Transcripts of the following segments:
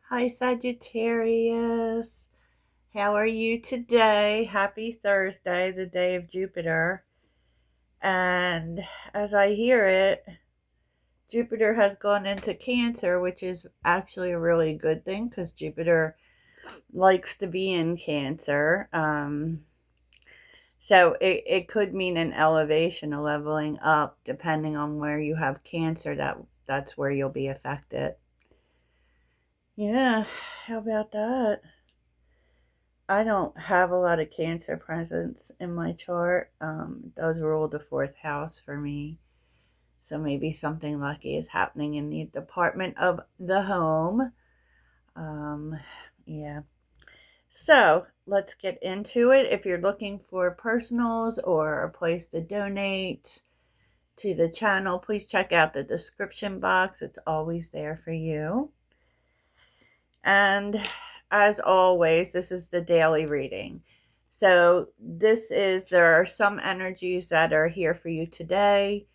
Hi, Sagittarius. How are you today? Happy Thursday, the day of Jupiter. And as I hear it, Jupiter has gone into Cancer, which is actually a really good thing because Jupiter likes to be in Cancer. So it could mean an elevation, a leveling up, depending on where you have Cancer. That's where you'll be affected. Yeah, how about that? I don't have a lot of Cancer presence in my chart. It does rule the fourth house for me. So maybe something lucky is happening in the department of the home. Um, yeah. So let's get into it. If you're looking for personals or a place to donate to the channel, please check out the description box. It's always there for you. And as always, this is the daily reading. So there are some energies that are here for you today,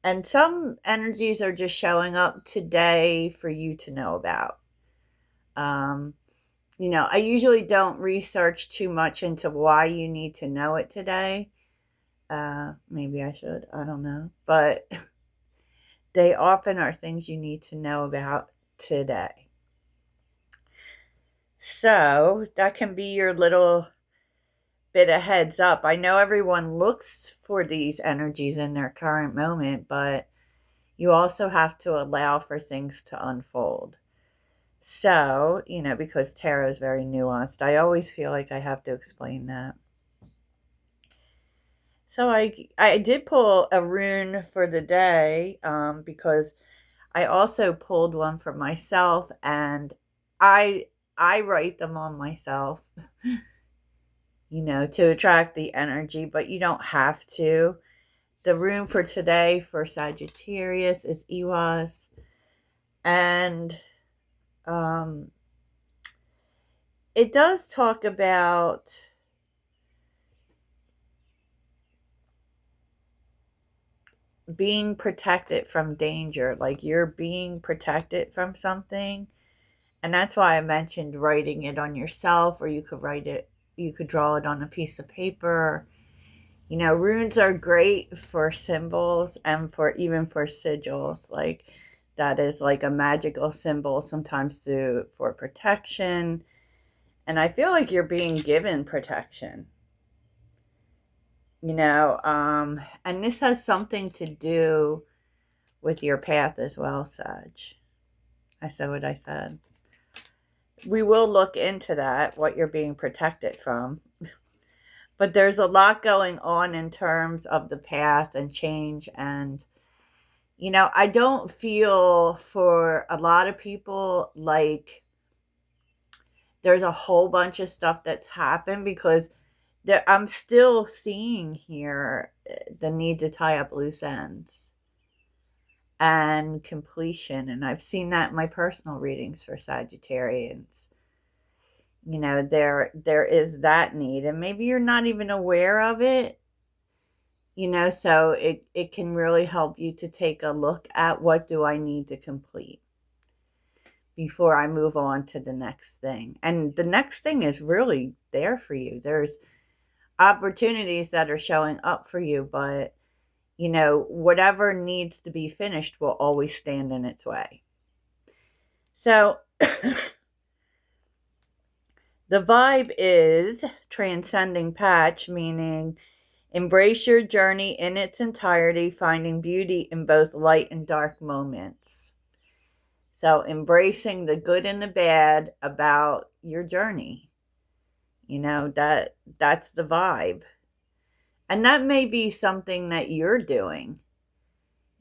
and some energies are just showing up today for you to know about. Um, I usually don't research too much into why you need to know it today. Maybe I should, I don't know. But they often are things you need to know about today. So that can be your little bit of heads up. I know everyone looks for these energies in their current moment, but you also have to allow for things to unfold. So, because tarot is very nuanced, I always feel like I have to explain that. So I did pull a rune for the day because I also pulled one for myself, and I I write them on myself. To attract the energy, but you don't have to. The rune for today for Sagittarius is Iwas. And um, it does talk about being protected from danger, like you're being protected from something. And that's why I mentioned writing it on yourself, or you could draw it on a piece of paper. Runes are great for symbols and for sigils. Like that is like a magical symbol sometimes for protection. And I feel like you're being given protection. And this has something to do with your path as well, Sag. I said what I said. We will look into that, what you're being protected from. But there's a lot going on in terms of the path and change. And, I don't feel for a lot of people like there's a whole bunch of stuff that's happened because I'm still seeing here the need to tie up loose ends and completion. And I've seen that in my personal readings for Sagittarians. There is that need, and maybe you're not even aware of it. So it can really help you to take a look at what do I need to complete before I move on to the next thing. And the next thing is really there for you. There's opportunities that are showing up for you, but whatever needs to be finished will always stand in its way. So the vibe is transcending patch, meaning embrace your journey in its entirety, finding beauty in both light and dark moments. So embracing the good and the bad about your journey. That's the vibe. And that may be something that you're doing,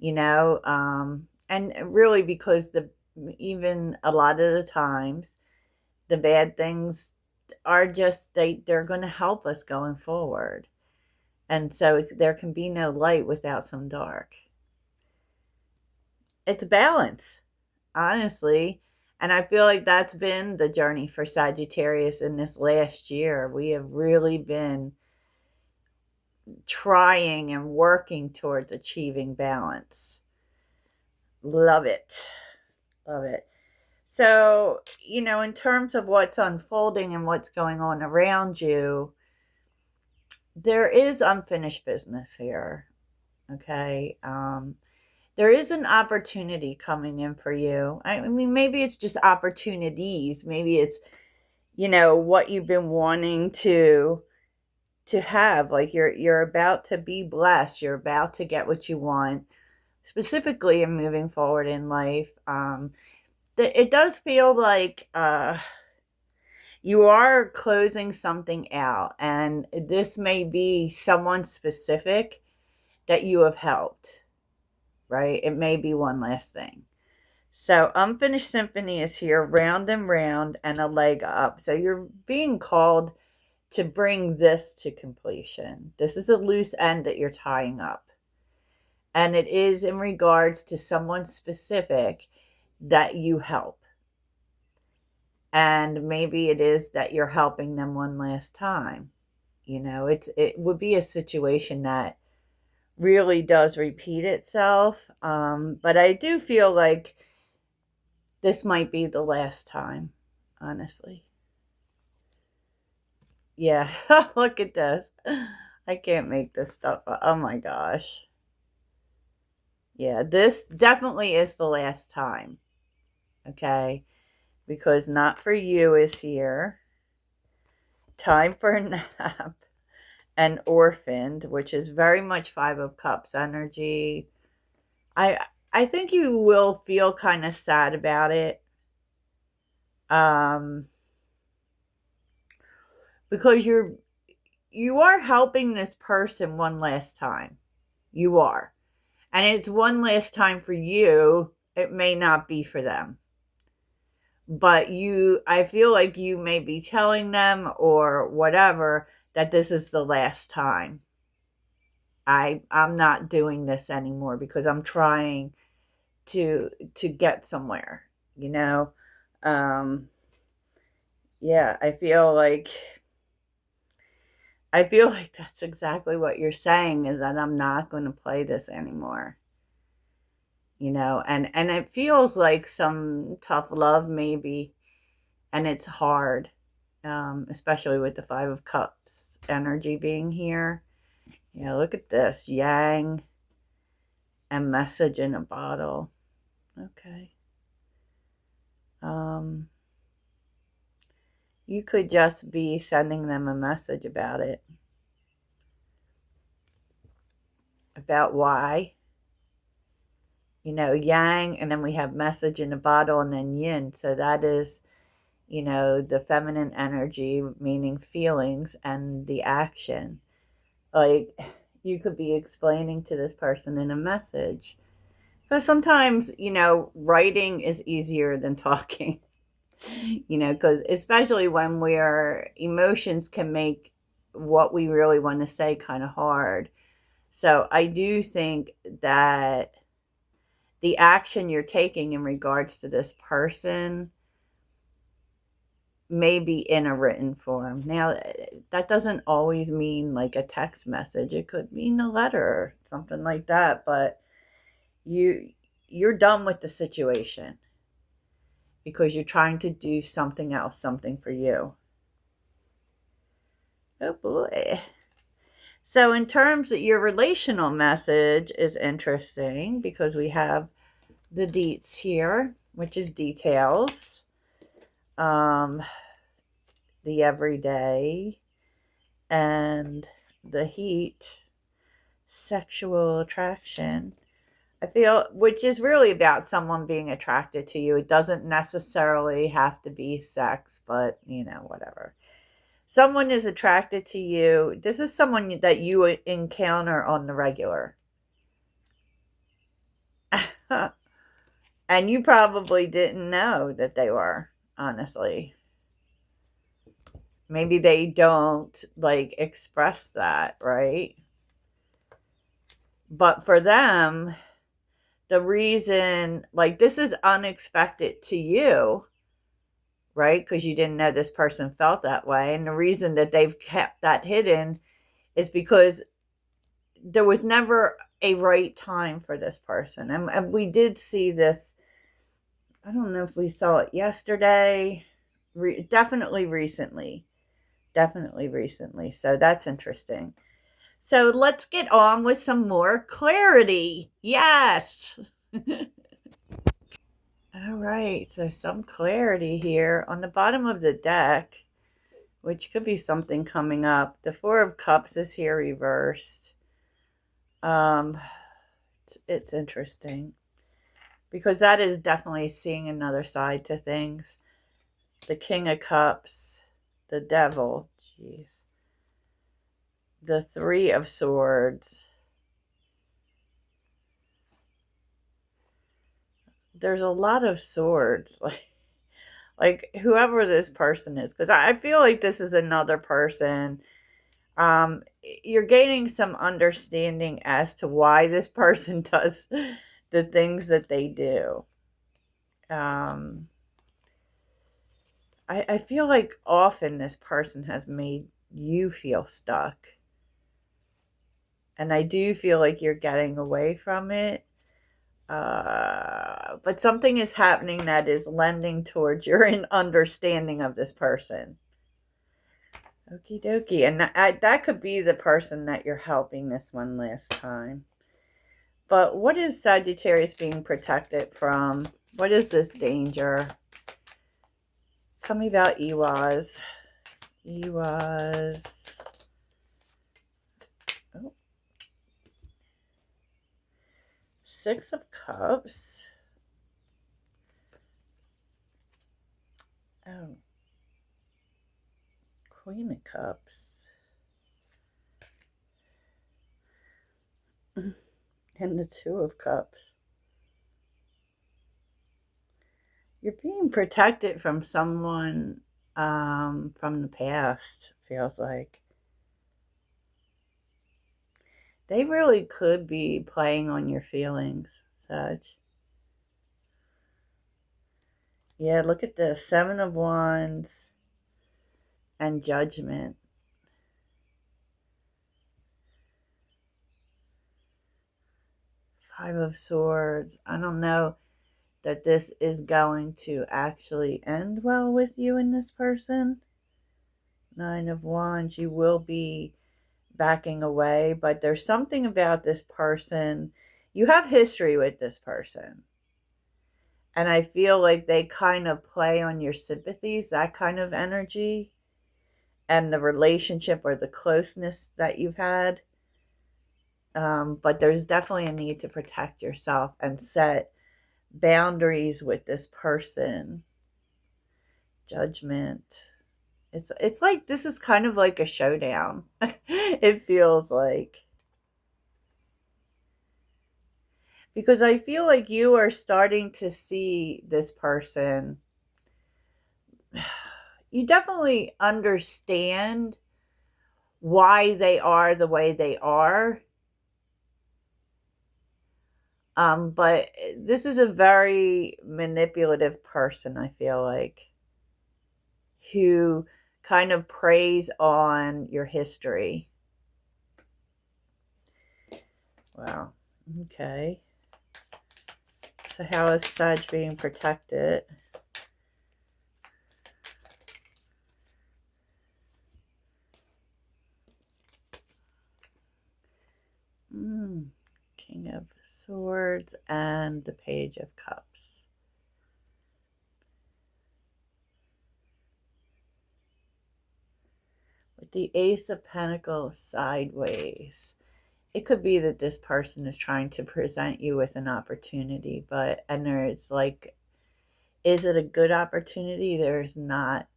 and really because even a lot of the times the bad things are just they're going to help us going forward. And so there can be no light without some dark. It's balance, honestly. And I feel like that's been the journey for Sagittarius in this last year. We have really been trying and working towards achieving balance. Love it. Love it. So, in terms of what's unfolding and what's going on around you, there is unfinished business here. Okay. There is an opportunity coming in for you. I mean, maybe it's just opportunities. Maybe it's, what you've been wanting to have. Like you're about to be blessed. You're about to get what you want, specifically in moving forward in life. It does feel like you are closing something out, and this may be someone specific that you have helped, right? It may be one last thing. So, unfinished symphony is here, round and round, and a leg up. So, you're being called to bring this to completion. This is a loose end that you're tying up. And it is in regards to someone specific that you help. And maybe it is that you're helping them one last time. It would be a situation that really does repeat itself. But I do feel like this might be the last time, honestly. Yeah, look at this. I can't make this stuff up. Oh my gosh. Yeah, this definitely is the last time. Okay? Because not for you is here. Time for a nap. And orphaned, which is very much Five of Cups energy. I think you will feel kind of sad about it. Because you are helping this person one last time. You are. And it's one last time for you. It may not be for them. But I feel like you may be telling them or whatever that this is the last time. I'm not doing this anymore because I'm trying to get somewhere, you know? Yeah, I feel like that's exactly what you're saying, is that I'm not going to play this anymore. And it feels like some tough love maybe, and it's hard, especially with the Five of Cups energy being here. Yeah, look at this, yang and message in a bottle. Okay. You could just be sending them a message about it, about why. Yang, and then we have message in a bottle, and then yin. So that is, the feminine energy, meaning feelings, and the action. Like, you could be explaining to this person in a message. Because sometimes, writing is easier than talking. Because especially when emotions can make what we really want to say kind of hard. So I do think that the action you're taking in regards to this person may be in a written form. Now, that doesn't always mean like a text message. It could mean a letter, something like that. But you're done with the situation because you're trying to do something else, something for you. Oh boy. So in terms of your relational message is interesting because we have the deets here, which is details. The everyday, and the heat, sexual attraction. I feel, which is really about someone being attracted to you. It doesn't necessarily have to be sex, but whatever. Someone is attracted to you. This is someone that you encounter on the regular. And you probably didn't know that they were, honestly. Maybe they don't express that, right? But for them, the reason, this is unexpected to you, right? Because you didn't know this person felt that way. And the reason that they've kept that hidden is because there was never a right time for this person. And we did see this I don't know if we saw it yesterday. Definitely recently. Definitely recently. So that's interesting. So let's get on with some more clarity. Yes. All right. So some clarity here on the bottom of the deck, which could be something coming up. The Four of Cups is here reversed. It's interesting because that is definitely seeing another side to things. The King of Cups, the Devil, jeez, the Three of Swords. There's a lot of swords, like whoever this person is, because I feel like this is another person. You're gaining some understanding as to why this person does the things that they do. Um, I feel like often this person has made you feel stuck. And I do feel like you're getting away from it. But something is happening that is lending towards your understanding of this person. Okie dokie. And that could be the person that you're helping this one last time. But what is Sagittarius being protected from? What is this danger? Tell me about Iwas. Iwas. Oh. Six of Cups. Oh. Queen of Cups. And the Two of Cups. You're being protected from someone from the past, feels like. They really could be playing on your feelings, Sag. Yeah, look at this. Seven of Wands and Judgment. Five of Swords. I don't know that this is going to actually end well with you and this person. Nine of Wands. You will be backing away, but there's something about this person. You have history with this person. And I feel like they kind of play on your sympathies, that kind of energy, and the relationship or the closeness that you've had. But there's definitely a need to protect yourself and set boundaries with this person. Judgment. It's like this is kind of like a showdown. It feels like. Because I feel like you are starting to see this person. You definitely understand why they are the way they are. But this is a very manipulative person, I feel like, who kind of preys on your history. Wow. Okay. So how is Sag being protected? King of Swords and the Page of Cups. With the Ace of Pentacles sideways, it could be that this person is trying to present you with an opportunity, and there's like, is it a good opportunity? There's not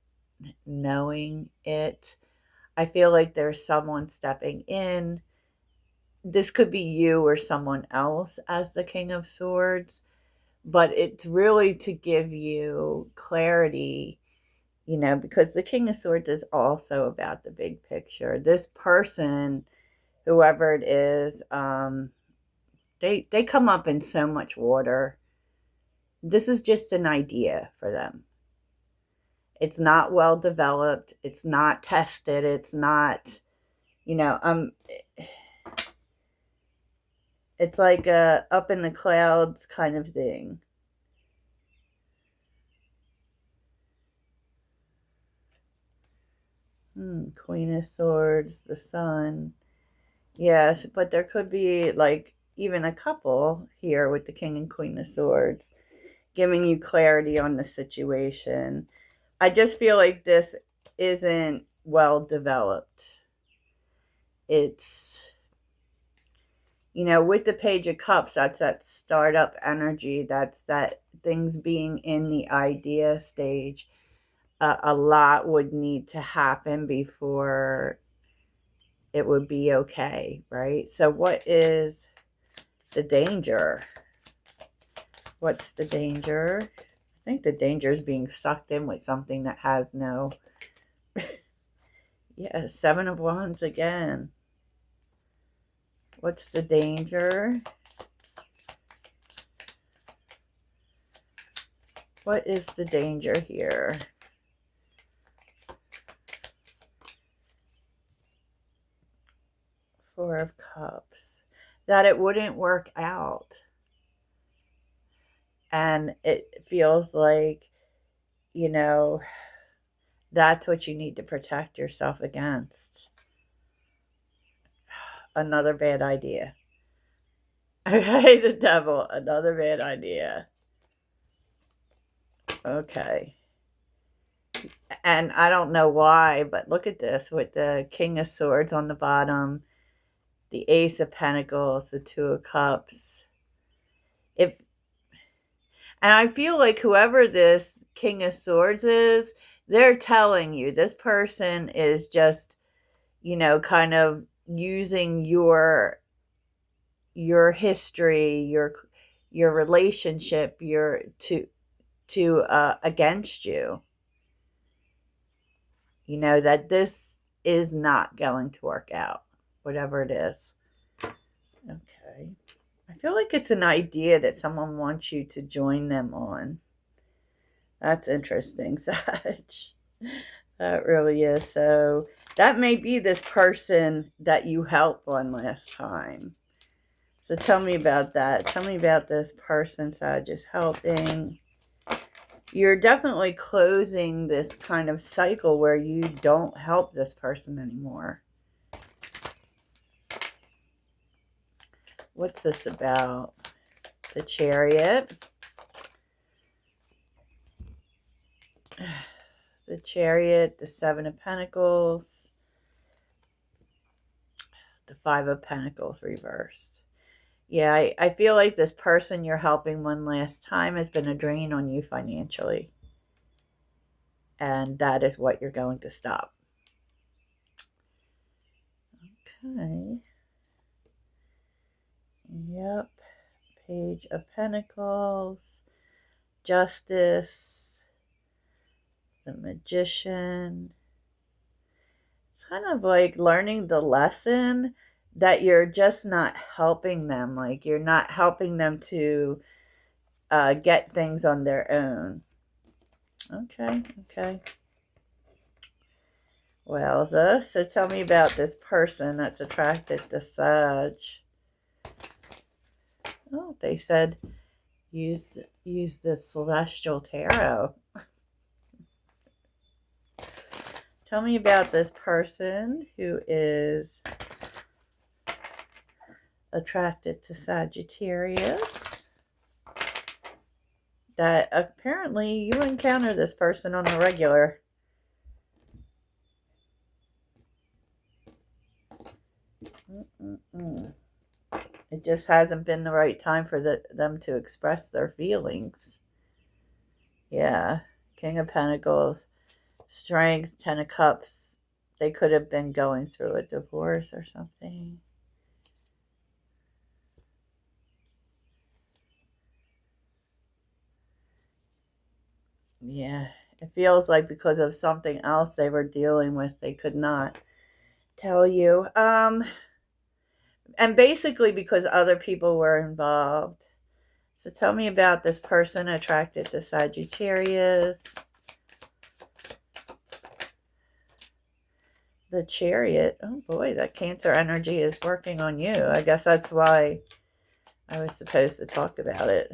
knowing it. I feel like there's someone stepping in. This could be you or someone else as the King of Swords, but it's really to give you clarity, because the King of Swords is also about the big picture. This person, whoever it is, they come up in so much water. This is just an idea for them. It's not well developed. It's not tested. It's not, you know, um, it's like a up in the clouds kind of thing. Queen of Swords, the Sun. Yes, but there could be like even a couple here with the King and Queen of Swords giving you clarity on the situation. I just feel like this isn't well developed. It's, with the Page of Cups, that's that startup energy. That's that things being in the idea stage. A lot would need to happen before it would be okay, right? So what is the danger? What's the danger? I think the danger is being sucked in with something that has no... Yeah, Seven of Wands again. What's the danger? What is the danger here? Four of Cups. That it wouldn't work out. And it feels like, that's what you need to protect yourself against. Another bad idea. Okay, the Devil. Another bad idea. Okay. And I don't know why, but look at this with the King of Swords on the bottom, the Ace of Pentacles, the Two of Cups. And I feel like whoever this King of Swords is, they're telling you this person is just, kind of using your history, your relationship, to against you. That this is not going to work out, whatever it is. Okay. I feel like it's an idea that someone wants you to join them on. That's interesting, Sag. That really is. So that may be this person that you helped one last time. So tell me about that. Tell me about this person, Sag, is helping. You're definitely closing this kind of cycle where you don't help this person anymore. What's this about? The Chariot. The Chariot, the Seven of Pentacles, the Five of Pentacles reversed. Yeah, I feel like this person you're helping one last time has been a drain on you financially. And that is what you're going to stop. Okay. Yep. Page of Pentacles, Justice, the Magician. It's kind of like learning the lesson that you're just not helping them. Like you're not helping them to get things on their own. Okay. Well, so tell me about this person that's attracted to Sag. Oh, they said use the Celestial Tarot. Tell me about this person who is attracted to Sagittarius. That apparently you encounter this person on the regular. It just hasn't been the right time for them to express their feelings. Yeah. King of Pentacles, Strength, Ten of Cups. They could have been going through a divorce or something. Yeah. It feels like because of something else they were dealing with, they could not tell you. And basically because other people were involved. So tell me about this person attracted to Sagittarius. The Chariot. Oh boy, that Cancer energy is working on you. I guess that's why I was supposed to talk about it.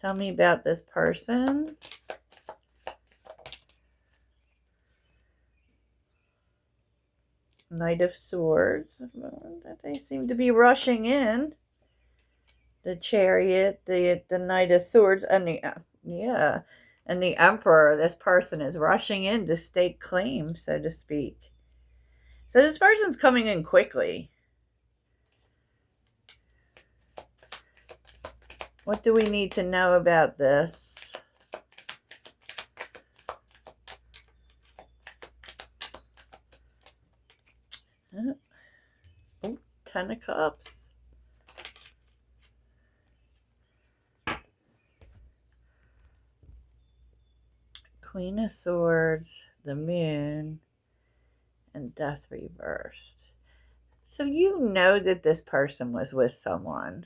Tell me about this person. Knight of Swords. They seem to be rushing in. The Chariot, the Knight of Swords, and and the Emperor. This person is rushing in to stake claim, so to speak. So this person's coming in quickly. What do we need to know about this? Oh, 10 of Cups. Queen of Swords, the Moon, and Death reversed. So you know that this person was with someone,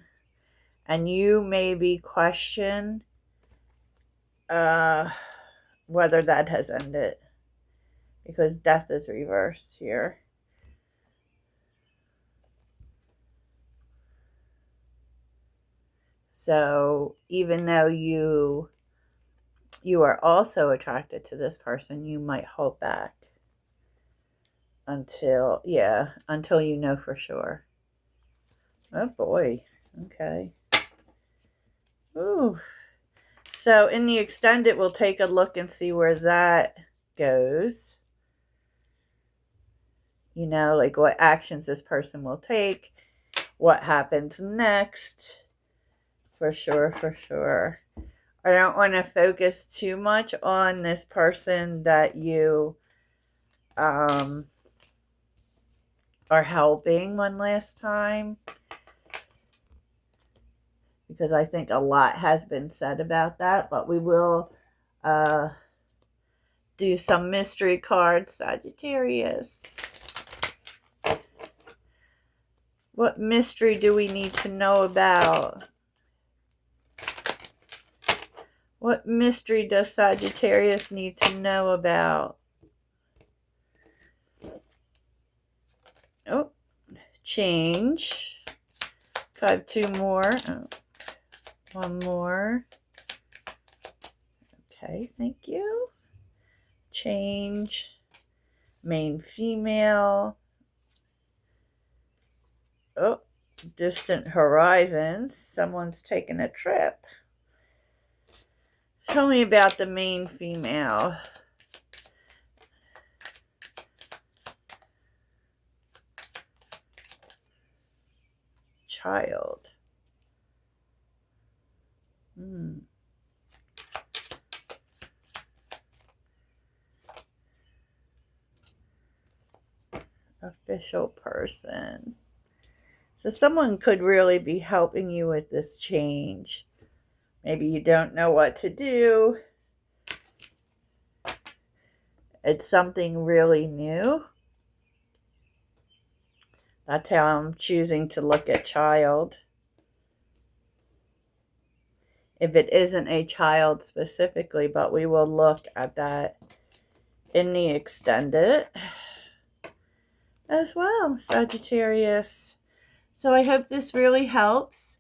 and you maybe question whether that has ended, because Death is reversed here. So even though you are also attracted to this person, you might hold back until you know for sure. Oh boy. Okay. Ooh. So in the extended, we'll take a look and see where that goes. You know, like what actions this person will take, what happens next. For sure, for sure. I don't want to focus too much on this person that you are helping one last time, because I think a lot has been said about that, but we will do some mystery cards. Sagittarius. What mystery do we need to know about? What mystery does Sagittarius need to know about? Oh, change. I have two more. Oh, one more. Okay, thank you. Change. Main female. Oh, distant horizons. Someone's taking a trip. Tell me about the main female. Child. Official person. So someone could really be helping you with this change. Maybe you don't know what to do. It's something really new. That's how I'm choosing to look at child. If it isn't a child specifically, but we will look at that in the extended as well, Sagittarius. So I hope this really helps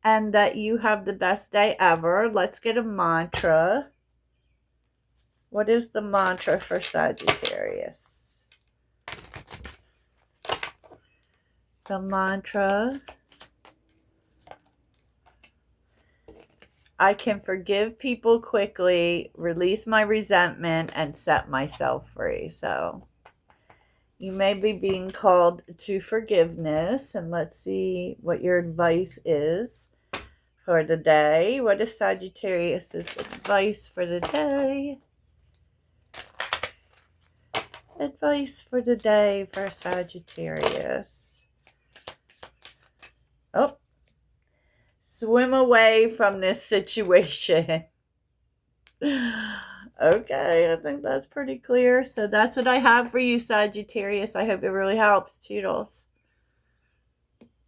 and that you have the best day ever. Let's get a mantra. What is the mantra for Sagittarius? The mantra: I can forgive people quickly, release my resentment, and set myself free. So you may be being called to forgiveness, and let's see what your advice is for the day. What is Sagittarius's advice for the day? Advice for the day for Sagittarius. Oh, swim away from this situation. Okay, I think that's pretty clear. So that's what I have for you, Sagittarius. I hope it really helps. Toodles.